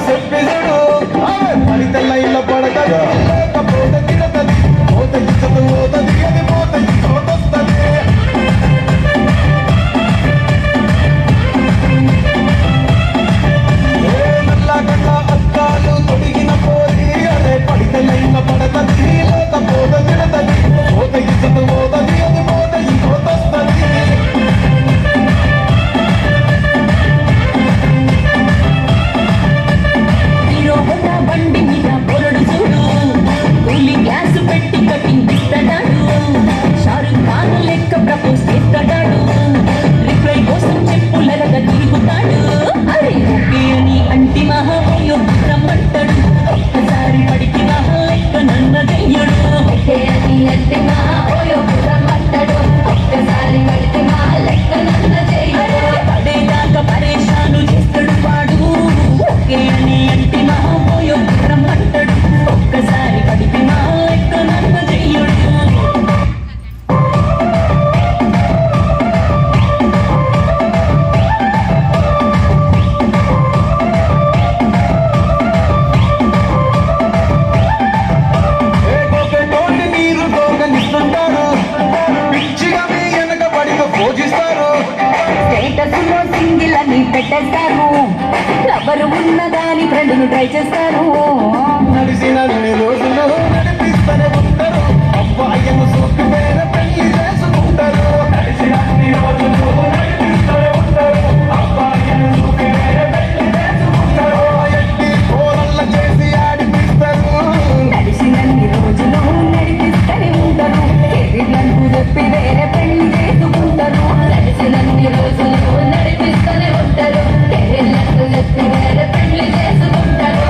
చెప్పిదుడు పడితే లైన్ల పడతాడు లేకపోతే తిడతది పోత ఇచ్చదు పోతది అది పోత ఇచ్చొస్తది నల్లగడ్డ అద్దాలు తొడిగిన పోరి అదే పడితే లైన్ల పడతది లేకపోతే తిడతది పోత ఇచ్చదు పోతది అది పోత ఇచ్చొస్తది బండి మీద పొరడు చూడు కూలి గ్లాసు పెట్టి కటింగ్ ఇస్తాడు షారుఖ్ ఖాన్ లెక్క ప్రపోజ్ చేస్తాడు రిప్లై కోసం చెప్పులరగా తిరుగుతాడు అరే ఓకే అని అంటి మహామయ్యో రమ్మంటాడు ఒక్కసారి పడికి మహా లెక్క నన్న చెయ్యడు ఓకే అని అంటి మహామయ్యో రమ్మంటాడు ఒక్కసారి పడికి మహా లెక్క నన్న చెయ్యడు పడేదాకా పరేషాను చేస్తాడు వాడు ఓకే అని అంటి మహామయ్యో రమ్మంటాడు ఒక్కసారి పడికి మహా లెక్క నన్న చెయ్యడు స్టేటస్లో సింగిల్ అని పెట్టేస్తారు ఎవరు ఉన్నదాని ఫ్రెండ్ను ట్రై చేస్తారు నడిసిన రోజులు నడిపిస్తూనే ఉంటారు అబ్బాయిను సోకి వేరే పెళ్లి చేసుకుంటారు నడిచిన రోజులు నడిపిస్తూనే ఉంటారు అబ్బాయిను సోకి వేరే పెళ్లి చేసుకుంటారు ఎట్టి కోరల్ల చేసి ఆడిపిస్తారు నడిచిన రోజులు నడిపిస్తూనే ఉంటారు కెరీర్లను చెప్పి వేరే పెళ్లి చేసుకుంటారు నడిచిన రోజులు నడిపిస్తూనే ఉంటారు కెరీర్లను చెప్పి వేరే పెళ్లి చేసుకుంటారు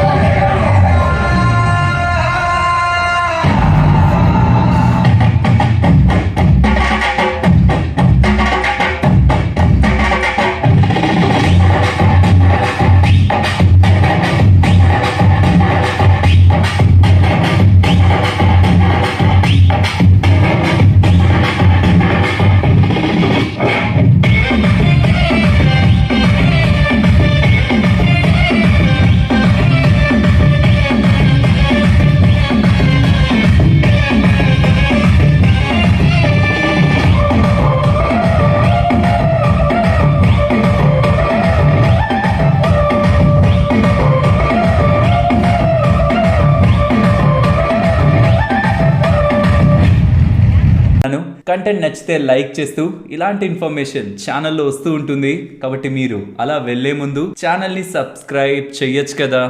కంటెంట్ నచ్చితే లైక్ చేస్తూ ఇలాంటి ఇన్ఫర్మేషన్ ఛానల్లో వస్తూ ఉంటుంది కాబట్టి మీరు అలా వెళ్లే ముందు ఛానల్ని సబ్స్క్రైబ్ చెయ్యొచ్చు కదా.